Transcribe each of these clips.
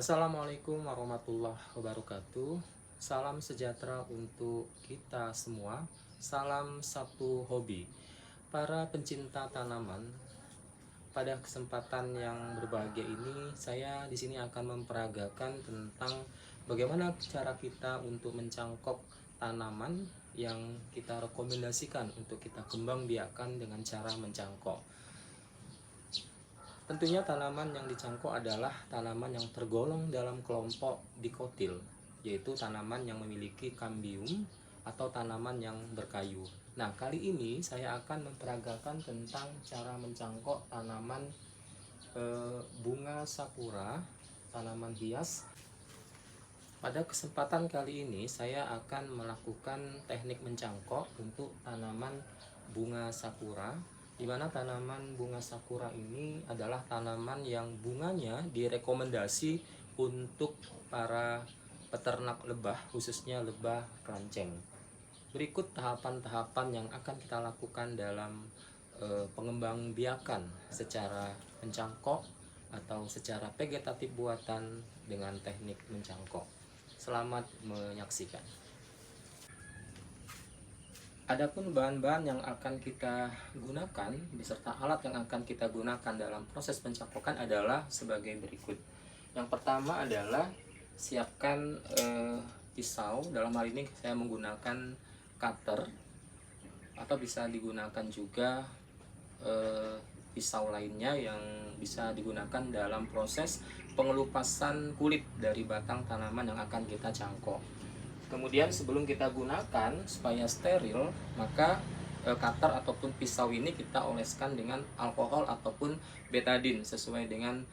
Assalamualaikum warahmatullahi wabarakatuh. Salam sejahtera untuk kita semua. Salam satu hobi. Para pencinta tanaman, pada kesempatan yang berbahagia ini saya di sini akan memperagakan tentang bagaimana cara kita untuk mencangkok tanaman yang kita rekomendasikan untuk kita kembang biakan dengan cara mencangkok. Tentunya tanaman yang dicangkok adalah tanaman yang tergolong dalam kelompok dikotil, yaitu tanaman yang memiliki kambium atau tanaman yang berkayu. Nah, kali ini saya akan memperagakan tentang cara mencangkok tanaman bunga sakura, tanaman hias. Pada kesempatan kali ini saya akan melakukan teknik mencangkok untuk tanaman bunga sakura, di mana tanaman bunga sakura ini adalah tanaman yang bunganya direkomendasi untuk para peternak lebah, khususnya lebah keranceng. Berikut tahapan-tahapan yang akan kita lakukan dalam pengembangbiakan secara mencangkok atau secara vegetatif buatan dengan teknik mencangkok. Selamat menyaksikan. Adapun bahan-bahan yang akan kita gunakan beserta alat yang akan kita gunakan dalam proses pencangkokan adalah sebagai berikut. Yang pertama adalah siapkan pisau. Dalam hal ini saya menggunakan cutter atau bisa digunakan juga pisau lainnya yang bisa digunakan dalam proses pengelupasan kulit dari batang tanaman yang akan kita cangkok. Kemudian sebelum kita gunakan supaya steril, maka cutter ataupun pisau ini kita oleskan dengan alkohol ataupun betadine sesuai dengan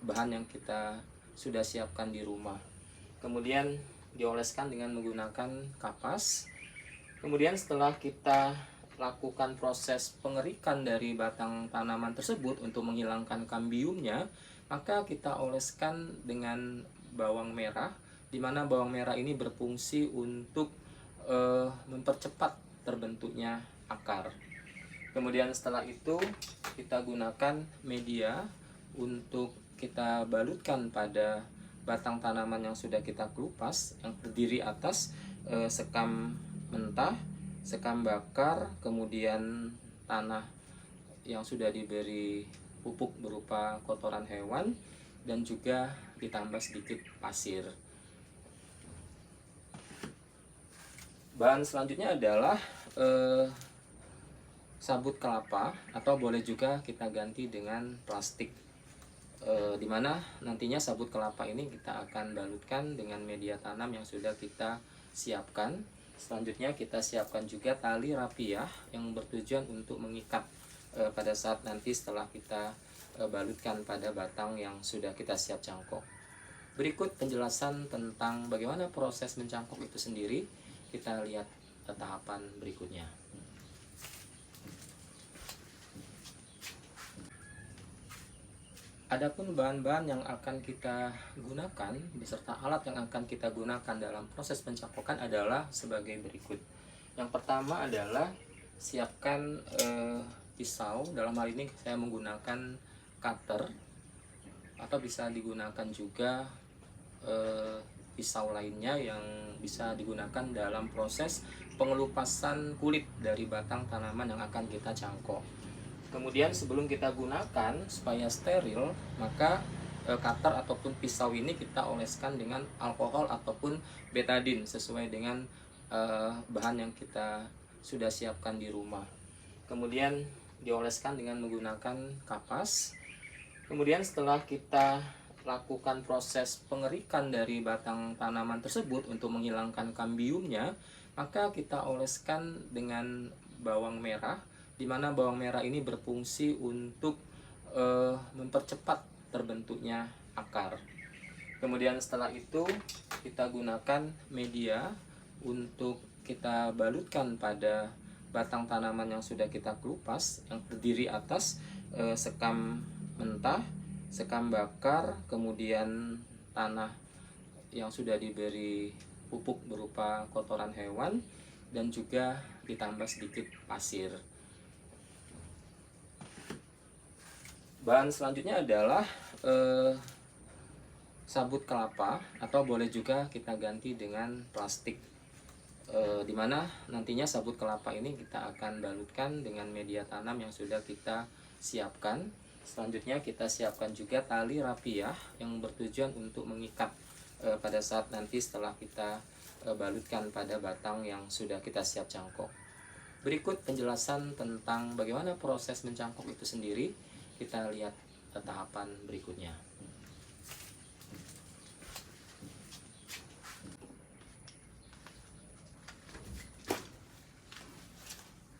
bahan yang kita sudah siapkan di rumah. Kemudian dioleskan dengan menggunakan kapas. Kemudian setelah kita lakukan proses pengerikan dari batang tanaman tersebut untuk menghilangkan kambiumnya, maka kita oleskan dengan bawang merah, di mana bawang merah ini berfungsi untuk mempercepat terbentuknya akar. Kemudian setelah itu kita gunakan media untuk kita balutkan pada batang tanaman yang sudah kita kelupas, yang terdiri atas sekam mentah, sekam bakar, kemudian tanah yang sudah diberi pupuk berupa kotoran hewan, dan juga ditambah sedikit pasir. Bahan selanjutnya adalah sabut kelapa, atau boleh juga kita ganti dengan plastik, dimana nantinya sabut kelapa ini kita akan balutkan dengan media tanam yang sudah kita siapkan. Selanjutnya kita siapkan juga tali rapiah yang bertujuan untuk mengikat pada saat nanti setelah kita balutkan pada batang yang sudah kita siap cangkok. Berikut penjelasan tentang bagaimana proses mencangkok itu sendiri. Kita lihat tahapan berikutnya. Adapun bahan-bahan yang akan kita gunakan beserta alat yang akan kita gunakan dalam proses pencangkokan adalah sebagai berikut. Yang pertama adalah siapkan pisau. Dalam hal ini saya menggunakan cutter atau bisa digunakan juga pisau lainnya yang bisa digunakan dalam proses pengelupasan kulit dari batang tanaman yang akan kita cangkok. Kemudian sebelum kita gunakan supaya steril, maka cutter ataupun pisau ini kita oleskan dengan alkohol ataupun betadine sesuai dengan bahan yang kita sudah siapkan di rumah. Kemudian dioleskan dengan menggunakan kapas. Kemudian setelah kita lakukan proses pengerikan dari batang tanaman tersebut untuk menghilangkan kambiumnya, maka kita oleskan dengan bawang merah, di mana bawang merah ini berfungsi untuk mempercepat terbentuknya akar. Kemudian setelah itu kita gunakan media untuk kita balutkan pada batang tanaman yang sudah kita kelupas, yang terdiri atas sekam mentah, sekam bakar, kemudian tanah yang sudah diberi pupuk berupa kotoran hewan, dan juga ditambah sedikit pasir. Bahan selanjutnya adalah sabut kelapa atau boleh juga kita ganti dengan plastik, dimana nantinya sabut kelapa ini kita akan balutkan dengan media tanam yang sudah kita siapkan. Selanjutnya kita siapkan juga tali rapiah yang bertujuan untuk mengikat pada saat nanti setelah kita balutkan pada batang yang sudah kita siap cangkok. Berikut penjelasan tentang bagaimana proses mencangkok itu sendiri. Kita lihat tahapan berikutnya.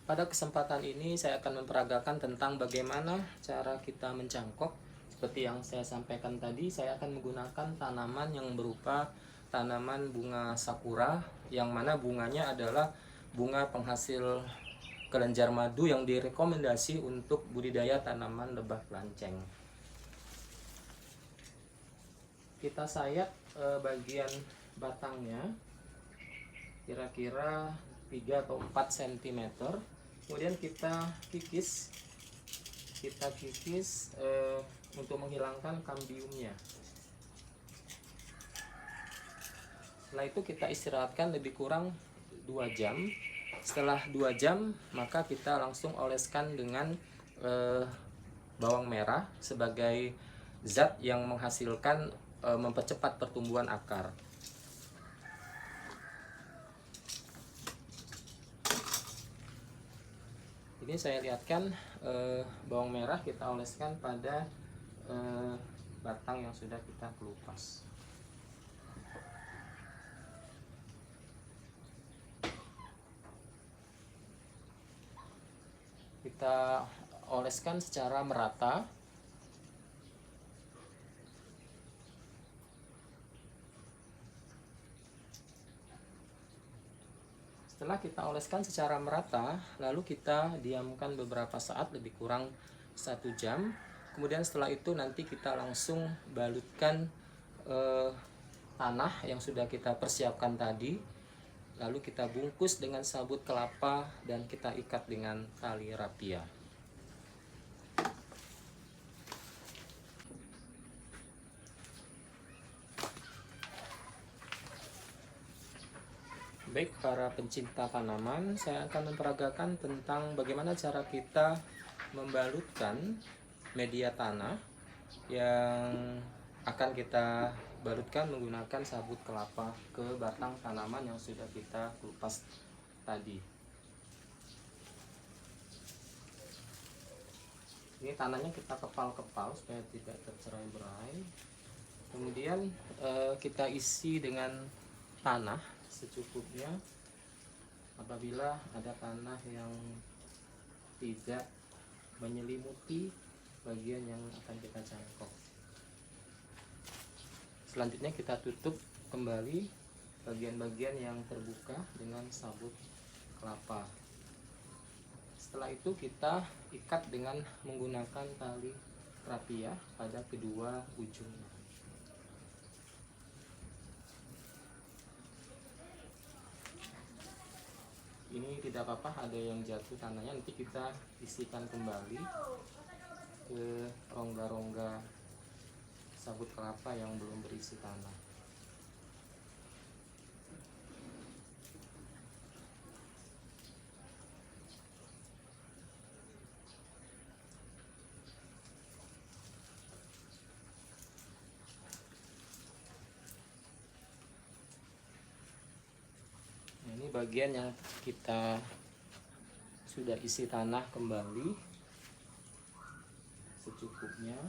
Pada kesempatan ini saya akan memperagakan tentang bagaimana cara kita mencangkok. Seperti yang saya sampaikan tadi, saya akan menggunakan tanaman yang berupa tanaman bunga sakura, yang mana bunganya adalah bunga penghasil kelenjar madu yang direkomendasi untuk budidaya tanaman lebah lanceng. Kita sayat bagian batangnya kira-kira 3 atau 4 cm. Kemudian kita kikis untuk menghilangkan kambiumnya. Setelah itu kita istirahatkan lebih kurang 2 jam. Setelah 2 jam maka kita langsung oleskan dengan bawang merah sebagai zat yang menghasilkan mempercepat pertumbuhan akar. Ini saya lihatkan bawang merah kita oleskan pada batang yang sudah kita kelupas. Kita oleskan secara merata. Setelah kita oleskan secara merata, lalu kita diamkan beberapa saat, lebih kurang 1 jam. Kemudian setelah itu nanti kita langsung balutkan tanah yang sudah kita persiapkan tadi. Lalu kita bungkus dengan sabut kelapa dan kita ikat dengan tali rapiah. Baik para pencinta tanaman, saya akan memperagakan tentang bagaimana cara kita membalutkan media tanah yang akan kita balutkan menggunakan sabut kelapa ke batang tanaman yang sudah kita kupas tadi. Ini tanahnya kita kepal-kepal supaya tidak tercerai-berai. Kemudian kita isi dengan tanah secukupnya. Apabila ada tanah yang tidak menyelimuti bagian yang akan kita cangkok. Selanjutnya kita tutup kembali bagian-bagian yang terbuka dengan sabut kelapa. Setelah itu kita ikat dengan menggunakan tali rapiah pada kedua ujungnya. Ini tidak apa-apa ada yang jatuh tanahnya, nanti kita isikan kembali ke rongga-rongga sabut kelapa yang belum berisi tanah. Nah, ini bagian yang kita sudah isi tanah kembali secukupnya.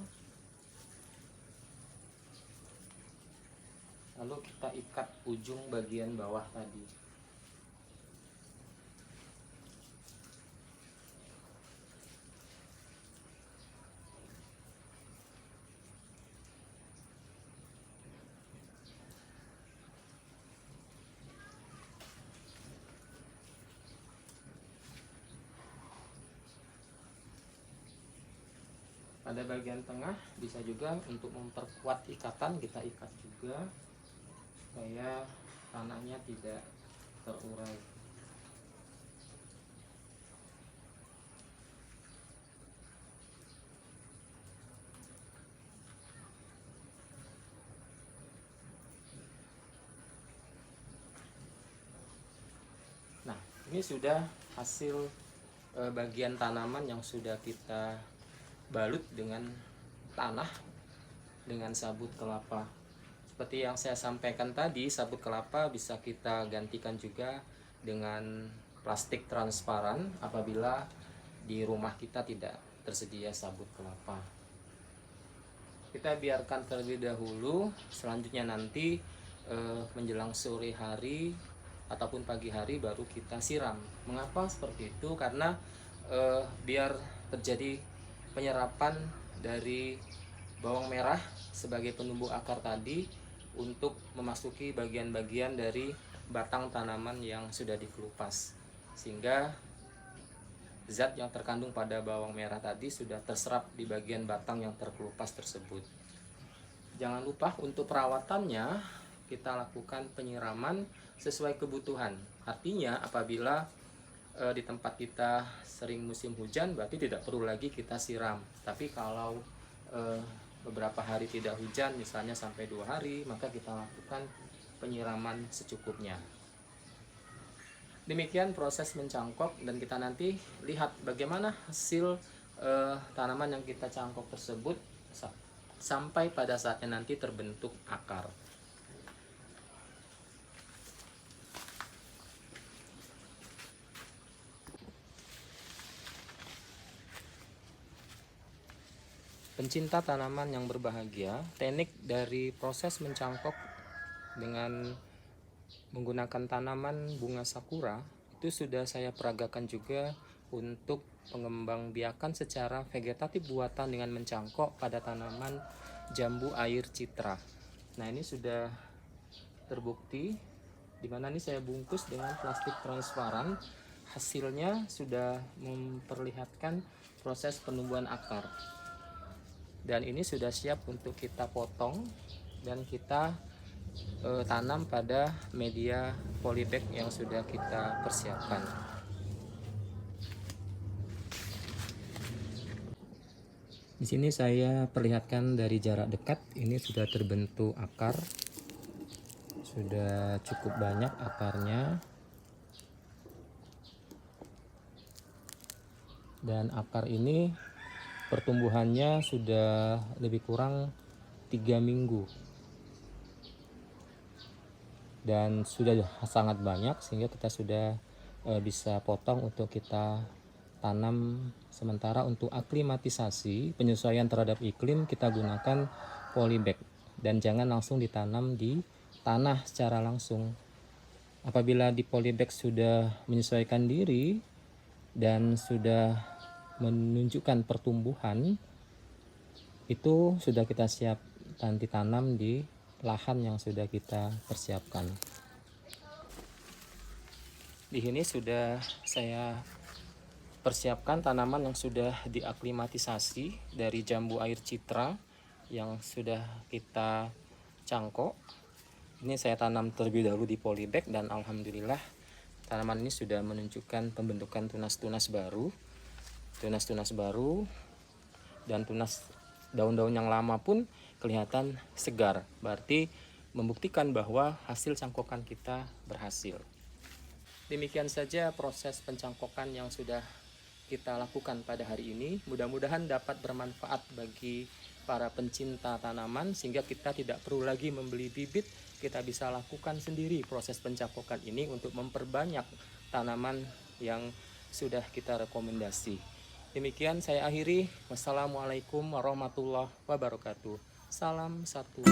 Lalu kita ikat ujung bagian bawah tadi. Pada bagian tengah bisa juga untuk memperkuat ikatan kita ikat juga supaya tanahnya tidak terurai. Ini sudah hasil bagian tanaman yang sudah kita balut dengan tanah dengan sabut kelapa. Seperti yang saya sampaikan tadi, sabut kelapa bisa kita gantikan juga dengan plastik transparan apabila di rumah kita tidak tersedia sabut kelapa. Kita biarkan terlebih dahulu, selanjutnya nanti menjelang sore hari ataupun pagi hari baru kita siram. Mengapa seperti itu? Karena biar terjadi penyerapan dari bawang merah sebagai penumbuh akar tadi untuk memasuki bagian-bagian dari batang tanaman yang sudah dikelupas, sehingga zat yang terkandung pada bawang merah tadi sudah terserap di bagian batang yang terkelupas tersebut. Jangan lupa untuk perawatannya kita lakukan penyiraman sesuai kebutuhan. Artinya apabila di tempat kita sering musim hujan, berarti tidak perlu lagi kita siram. Tapi kalau beberapa hari tidak hujan, misalnya sampai 2 hari, maka kita lakukan penyiraman secukupnya. Demikian proses mencangkok, dan kita nanti lihat bagaimana hasil tanaman yang kita cangkok tersebut sampai pada saatnya nanti terbentuk akar. Pencinta tanaman yang berbahagia, teknik dari proses mencangkok dengan menggunakan tanaman bunga sakura itu sudah saya peragakan juga untuk pengembangbiakan secara vegetatif buatan dengan mencangkok pada tanaman jambu air citra. Nah, ini sudah terbukti, dimana ini saya bungkus dengan plastik transparan. Hasilnya sudah memperlihatkan proses penumbuhan akar. Dan ini sudah siap untuk kita potong dan kita tanam pada media polybag yang sudah kita persiapkan. Di sini saya perlihatkan dari jarak dekat, ini sudah terbentuk akar, sudah cukup banyak akarnya, dan akar ini pertumbuhannya sudah lebih kurang 3 minggu dan sudah sangat banyak, sehingga kita sudah bisa potong untuk kita tanam. Sementara untuk aklimatisasi, penyesuaian terhadap iklim, kita gunakan polybag dan jangan langsung ditanam di tanah secara langsung. Apabila di polybag sudah menyesuaikan diri dan sudah menunjukkan pertumbuhan, itu sudah kita siap nanti tanam di lahan yang sudah kita persiapkan. Di sini sudah saya persiapkan tanaman yang sudah diaklimatisasi dari jambu air citra yang sudah kita cangkok. Ini saya tanam terlebih dahulu di polybag dan alhamdulillah tanaman ini sudah menunjukkan pembentukan tunas-tunas baru. Tunas-tunas baru dan tunas daun-daun yang lama pun kelihatan segar, berarti membuktikan bahwa hasil cangkokan kita berhasil. Demikian saja proses pencangkokan yang sudah kita lakukan pada hari ini. Mudah-mudahan dapat bermanfaat bagi para pencinta tanaman, sehingga kita tidak perlu lagi membeli bibit, kita bisa lakukan sendiri proses pencangkokan ini untuk memperbanyak tanaman yang sudah kita rekomendasi. Demikian saya akhiri. Wassalamualaikum warahmatullahi wabarakatuh. Salam satu.